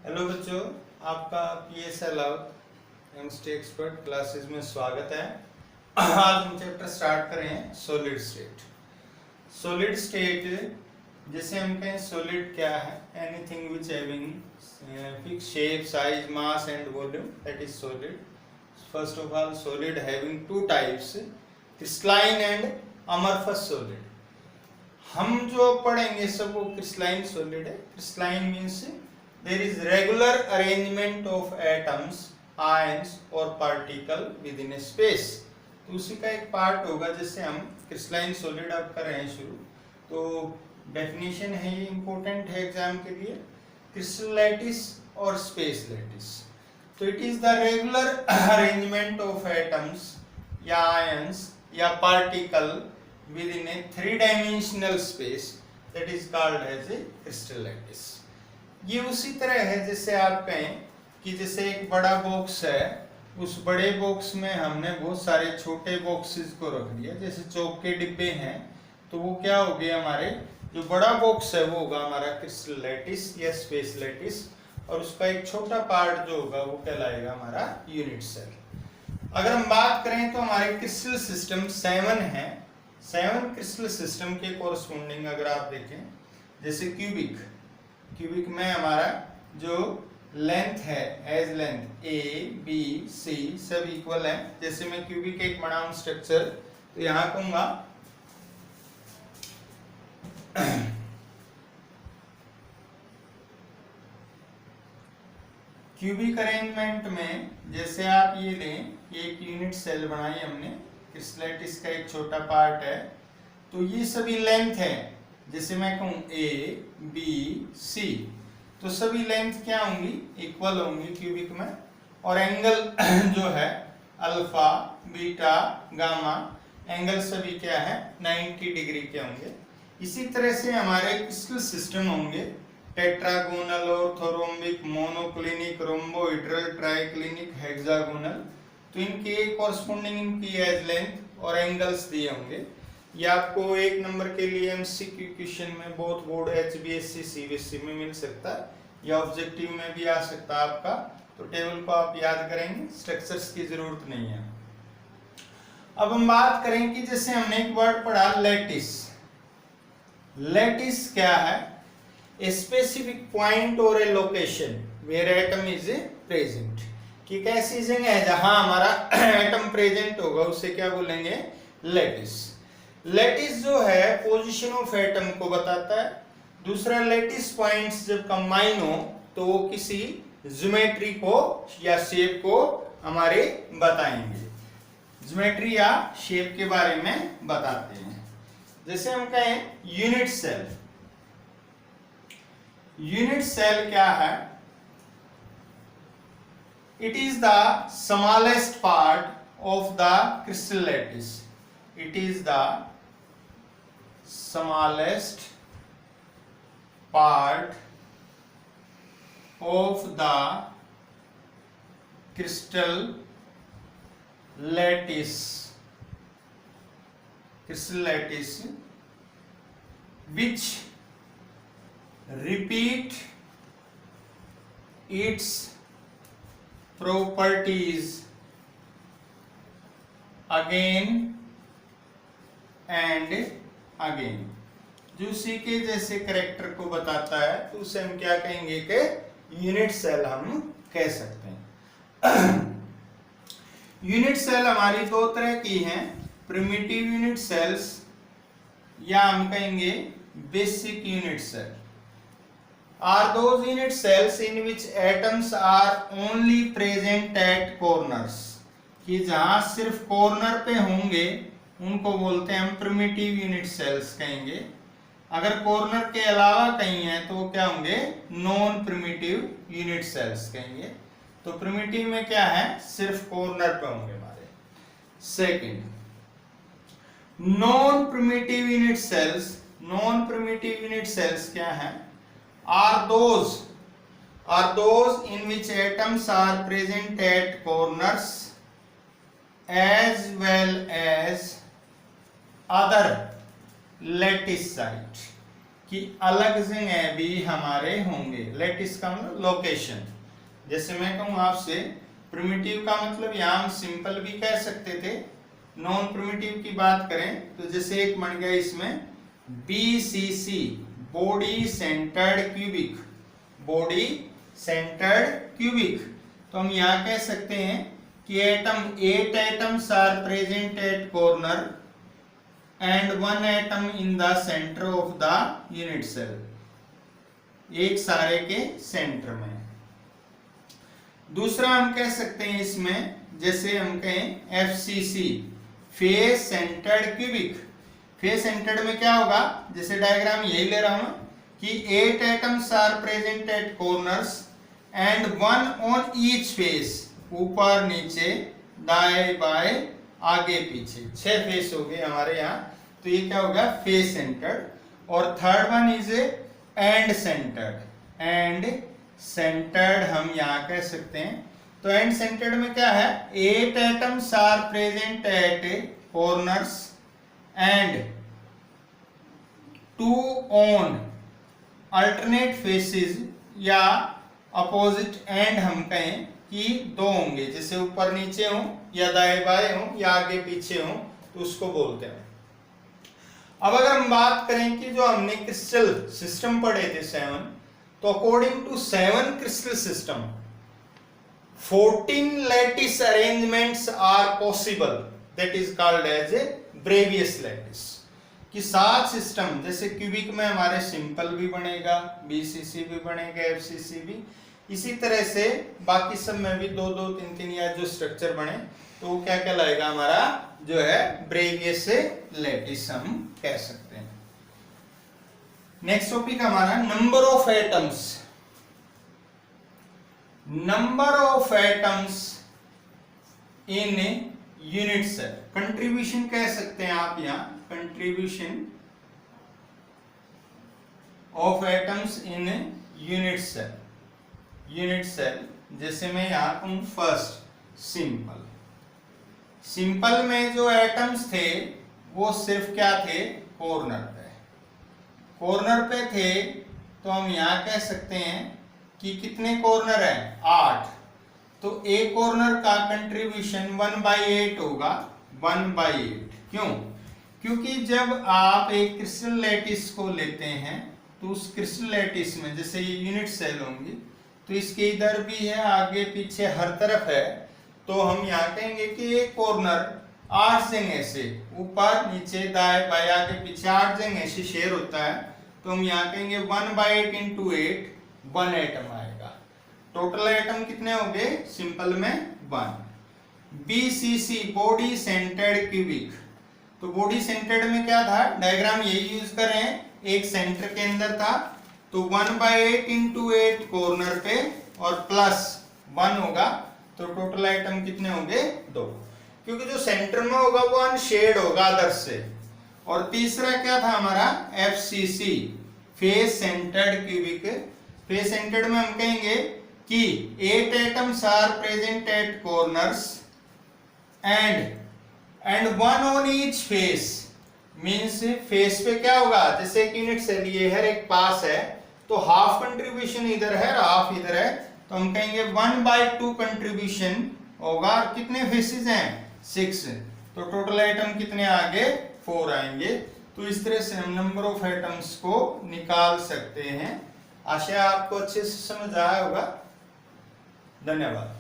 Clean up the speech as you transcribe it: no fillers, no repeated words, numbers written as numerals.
Hello बच्चों, आपका PSL chemistry expert classes में स्वागत है। आज हम चैप्टर स्टार्ट कर रहे हैं सॉलिड स्टेट। सॉलिड स्टेट जैसे हम कहें सॉलिड क्या है, anything which having fix shape, size, mass and volume, that is solid. First of all, solid having two types, crystalline and amorphous solid. हम जो पढ़ेंगे सब वो क्रिस्टलाइन सॉलिड है। Crystalline means there is regular arrangement of atoms, ions और particle within a space। तो उसी का एक पार्ट होगा जिससे हम क्रिस्टलाइन सॉलिड अब कर रहे हैं शुरू। तो डेफिनेशन है, ये इंपॉर्टेंट है एग्जाम के लिए। क्रिस्टल लैटिस और स्पेस लैटिस। तो it is the regular arrangement of atoms या आयंस या particle within a 3 dimensional space, that is called as a crystal lattice. ये उसी तरह है जैसे आप कहें कि जैसे एक बड़ा बॉक्स है, उस बड़े बॉक्स में हमने बहुत सारे छोटे बॉक्सेस को रख दिया, जैसे चौक के डिब्बे हैं। तो वो क्या हो गया, हमारे जो बड़ा बॉक्स है वो होगा हमारा क्रिस्टल लैटिस या स्पेस लैटिस, और उसका एक छोटा पार्ट जो होगा वो कहलाएगा हमारा यूनिट सेल। अगर हम बात करें तो हमारे क्रिस्टल सिस्टम 7 है। 7 क्रिस्टल सिस्टम के कोरस्पोंडिंग अगर आप देखें, जैसे क्यूबिक में हमारा जो लेंथ है, edge length a b c सब इक्वल है। जैसे मैं क्यूबिक एक बनाऊं स्ट्रक्चर, तो यहां कहूंगा क्यूबिक अरेंजमेंट में जैसे आप ये लें, एक यूनिट सेल बनाई हमने, क्रिस्टल लैटिस का एक छोटा पार्ट है। तो ये सभी लेंथ है, जैसे मैं कहूँ ए बी सी, तो सभी लेंथ क्या होंगी, इक्वल होंगी क्यूबिक में। और एंगल जो है अल्फा बीटा गामा, एंगल सभी क्या है 90 डिग्री के होंगे। इसी तरह से हमारे क्रिस्टल सिस्टम होंगे tetragonal, orthorhombic, monoclinic, rhombohedral, triclinic, hexagonal. तो इनके कॉरस्पॉन्डिंग इनकी एज लेंथ और एंगल्स दिए होंगे। ये आपको 1 नंबर के लिए एमसीक्यू क्वेश्चन में बहुत बोर्ड एचबीएससी सीबीएसई में मिल सकता है या ऑब्जेक्टिव में भी आ सकता है आपका। तो टेबल को आप याद करेंगे, स्ट्रक्चर्स की जरूरत नहीं है। अब हम बात करें कि जैसे हमने एक वर्ड पढ़ा लैटिस। लैटिस क्या है, ए स्पेसिफिक पॉइंट और a location where atom is present. कि एक ऐसी जगह है जहां हमारा एटम प्रेजेंट होगा, उसे क्या बोलेंगे, लैटिस। लैटिस जो है पोजीशन ऑफ एटम को बताता है। दूसरा, लैटिस पॉइंट्स जब कंबाइन हो तो वो किसी ज्योमेट्री को या शेप को हमारे बताएंगे, ज्योमेट्री या शेप के बारे में बताते हैं। जैसे हम कहें यूनिट सेल। यूनिट सेल क्या है, it is the smallest part of the crystal lattice. It is the smallest part of the crystal lattice, which repeat its properties again and again. जो उसी के जैसे करेक्टर को बताता है, तो उसे हम क्या कहेंगे कि यूनिट सेल हम कह सकते हैं। यूनिट सेल हमारी 2 तरह की हैं, प्रिमिटिव यूनिट सेल्स या हम कहेंगे basic unit cell. Are those unit cells in which atoms are only present at corners. कि जहां सिर्फ कॉर्नर पे होंगे उनको बोलते हैं हम प्रिमिटिव यूनिट सेल्स कहेंगे। अगर कॉर्नर के अलावा कहीं है तो वो क्या होंगे, नॉन प्रिमिटिव यूनिट सेल्स कहेंगे। तो प्रिमिटिव में क्या है, सिर्फ कॉर्नर पे होंगे हमारे। Second, non primitive unit cells. Non primitive unit cells क्या है, are those in which atoms are present at corners as well as other lattice site. कि अलग जगह भी हमारे होंगे। लेटिस का मतलब लोकेशन। जैसे मैं कहूँ आपसे प्रिमिटिव का मतलब यहाँ हम सिंपल भी कह सकते थे। नॉन प्रिमिटिव की बात करें तो जैसे एक बन गया इसमें BCC, body centred cubic, body centred cubic. तो हम यहाँ कह सकते हैं कि atom 8 atoms are present at corner and 1 atom in the centre of the unit cell, एक सारे के सेंटर में। दूसरा हम कह सकते हैं इसमें, जैसे हम कहें FCC, face centred cubic. Face centred में क्या होगा, जैसे डायग्राम यही ले रहा हूं कि 8 atoms are present at corners and 1 on each face, ऊपर नीचे दाएं बाएं आगे पीछे, 6 फेस हो गए हमारे यहाँ। तो ये क्या होगा, फेस सेंटर्ड। और third one is and centred. And centred हम यहाँ कह सकते हैं। तो एंड सेंटर्ड में क्या है, 8 atoms are present at corners and 2 on alternate faces, या अपोजिट एंड हम कहें कि 2 होंगे, जैसे ऊपर नीचे हो या दाएं बाएं हो या आगे पीछे हो, तो उसको बोलते हैं। अब अगर हम बात करें कि जो हमने क्रिस्टल सिस्टम पढ़े थे 7, तो according to 7 crystal system 14 lattice arrangements are possible, that is called as a Bravais lattice. कि 7 सिस्टम, जैसे क्यूबिक में हमारे सिंपल भी बनेगा, BCC भी बनेगा, FCC भी, इसी तरह से बाकी सब में भी 2-2, 3-3 या जो स्ट्रक्चर बने, तो वो क्या कहलाएगा, हमारा जो है ब्रेवियस लैटिस हम कह सकते हैं। नेक्स्ट टॉपिक हमारा number of atoms. Number of atoms in unit cell, contribution कह सकते हैं आप यहाँ, contribution of atoms in unit cell. Unit cell जैसे मैं यहाँ कहूँ फर्स्ट सिंपल। सिंपल में जो एटम्स थे वो सिर्फ क्या थे, कॉर्नर पे। कॉर्नर पे थे तो हम यहाँ कह सकते हैं कि कितने कॉर्नर हैं, 8। तो एक कॉर्नर का कंट्रीब्यूशन 1/8 होगा, 1/8। क्यों, क्योंकि जब आप एक क्रिस्टल लैटिस को लेते हैं तो उस क्रिस्टल लैटिस में जैसे ये यूनिट सेल होंगी, तो इसके इधर भी है, आगे पीछे हर तरफ है, तो हम यहाँ कहेंगे कि एक कॉर्नर 8 जगह से, ऊपर नीचे दाएं बाएं आगे पीछे 8 जगह से शेयर होता है। तो हम यहाँ कहेंगे 1/8 × 8, 1 एटम आएगा। टोटल एटम कितने हो गए, सिंपल में 1। BCC, body centred cubic. तो बॉडी सेंटर्ड में क्या था, डायग्राम यही यूज कर रहे हैं, एक सेंटर के अंदर था, तो 1/8 × 8 कॉर्नर पे और प्लस 1 होगा, तो टोटल आइटम कितने होंगे, 2। क्योंकि जो सेंटर में होगा वो अनशेड होगा अदर से। और तीसरा क्या था हमारा, FCC, face centred cubic. Face centred में हम कहेंगे कि 8 atoms are present at corners and 1 on each face. Means face पे क्या होगा, जैसे एक यूनिट सेल ये है, एक पास है, तो हाफ कंट्रीब्यूशन इधर है और हाफ इधर है, तो हम कहेंगे 1/2 कंट्रीब्यूशन होगा। और कितने फेसेस हैं, 6। तो टोटल आइटम कितने आगे, 4 आएंगे। तो इस तरह से हम नंबर ऑफ आइटम्स को निकाल सकते हैं। आशा आपको अच्छे से समझ आया होगा। धन्यवाद।